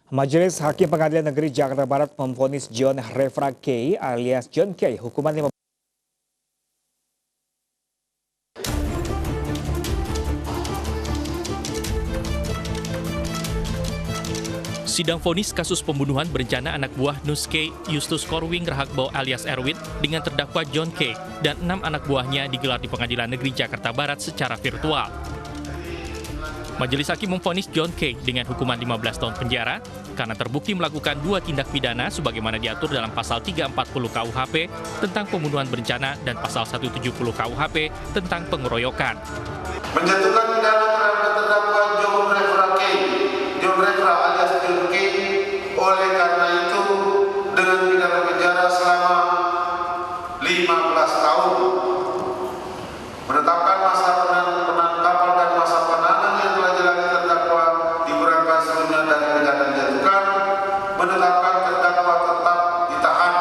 Majelis Hakim Pengadilan Negeri Jakarta Barat memvonis John Refra K alias John K hukuman 15 Sidang vonis kasus pembunuhan berencana anak buah Nus K, Justus Korwing Rahakbo alias Erwin dengan terdakwa John K dan 6 anak buahnya digelar di Pengadilan Negeri Jakarta Barat secara virtual. Majelis Hakim memvonis John K dengan hukuman 15 tahun penjara karena terbukti melakukan 2 tindak pidana sebagaimana diatur dalam pasal 340 KUHP tentang pembunuhan berencana dan pasal 170 KUHP tentang pengeroyokan. Menjatuhkan pidana terhadap terdakwa John Refra K, John Refra alias John K, oleh karena itu dengan pidana penjara selama 15 tahun. Menetapkan masa penangkapan dan masa penahanan yang telah jalani terdakwa dikurangkan seluruhnya dari pidana dijatuhkan, menetapkan terdakwa tetap ditahan.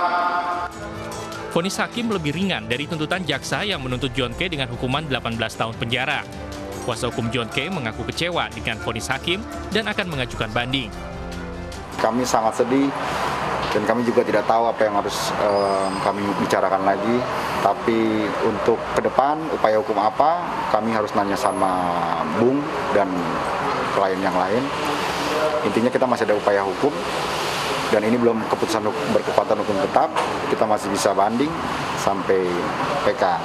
Vonis hakim lebih ringan dari tuntutan jaksa yang menuntut John K dengan hukuman 18 tahun penjara. Kuasa hukum John K mengaku kecewa dengan vonis hakim dan akan mengajukan banding. Kami sangat sedih dan kami juga tidak tahu apa yang harus kami bicarakan lagi. Tapi untuk ke depan upaya hukum apa, kami harus nanya sama Bung dan klien yang lain. Intinya kita masih ada upaya hukum dan ini belum keputusan berkekuatan hukum tetap. Kita masih bisa banding sampai PK.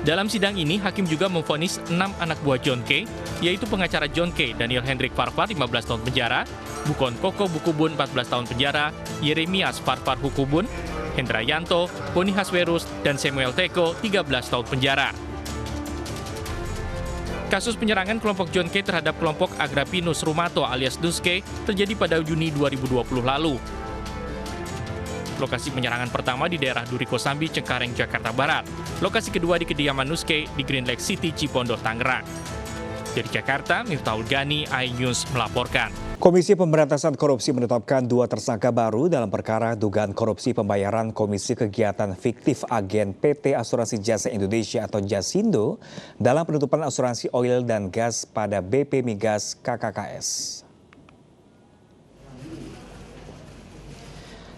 Dalam sidang ini, hakim juga memvonis 6 anak buah John K, yaitu pengacara John K, Daniel Hendrik Farfar 15 tahun penjara, Bukon Koko Bukubun 14 tahun penjara, Yeremias Farfar Hukubun, Hendra Yanto, Boni Haswerus, dan Samuel Teko 13 tahun penjara. Kasus penyerangan kelompok John K terhadap kelompok Agrapinus Rumato alias Dus K terjadi pada Juni 2020 lalu. Lokasi penyerangan pertama di daerah Duri Kosambi, Cengkareng, Jakarta Barat. Lokasi kedua di kediaman Nus K di Green Lake City, Cipondo, Tangerang. Dari Jakarta, Miftahul Gani, iNews melaporkan. Komisi Pemberantasan Korupsi menetapkan 2 tersangka baru dalam perkara dugaan korupsi pembayaran Komisi Kegiatan Fiktif Agen PT Asuransi Jasa Indonesia atau Jasindo dalam penutupan asuransi oil dan gas pada BP Migas KKKS.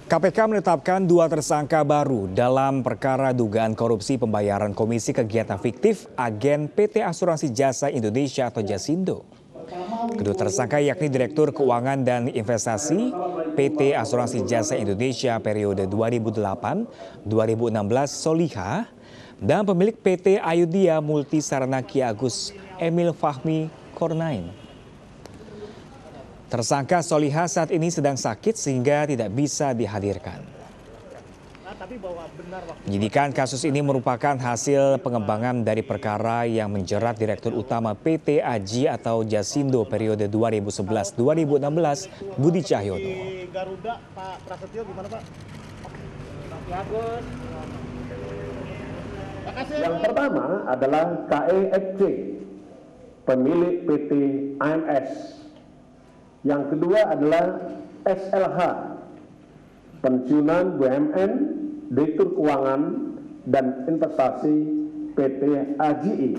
KPK menetapkan 2 tersangka baru dalam perkara dugaan korupsi pembayaran Komisi Kegiatan Fiktif Agen PT Asuransi Jasa Indonesia atau Jasindo. Kedua tersangka yakni Direktur Keuangan dan Investasi PT Asuransi Jasa Indonesia periode 2008-2016 Soliha dan pemilik PT Ayudhya Multi Sarana Ki Agus Emil Fahmi Kornain. Tersangka Soliha saat ini sedang sakit sehingga tidak bisa dihadirkan. Penyidikan kasus ini merupakan hasil pengembangan dari perkara yang menjerat Direktur Utama PT AJI atau Jasindo periode 2011-2016 Budi Cahyono. Garuda, Pak Prasetyo gimana Pak? Yang pertama adalah KEFC, pemilik PT AMS. Yang kedua adalah SLH, pensiunan BUMN, Direktur Keuangan dan Investasi PT AJI,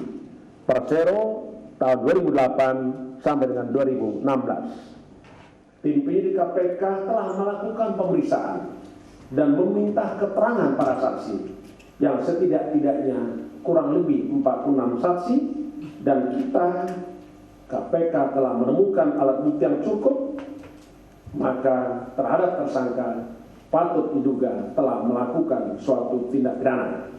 Persero tahun 2008 sampai dengan 2016. Tim penyidik KPK telah melakukan pemeriksaan dan meminta keterangan para saksi yang setidak-tidaknya kurang lebih 46 saksi dan kita KPK telah menemukan alat bukti yang cukup, maka terhadap tersangka patut diduga telah melakukan suatu tindak pidana.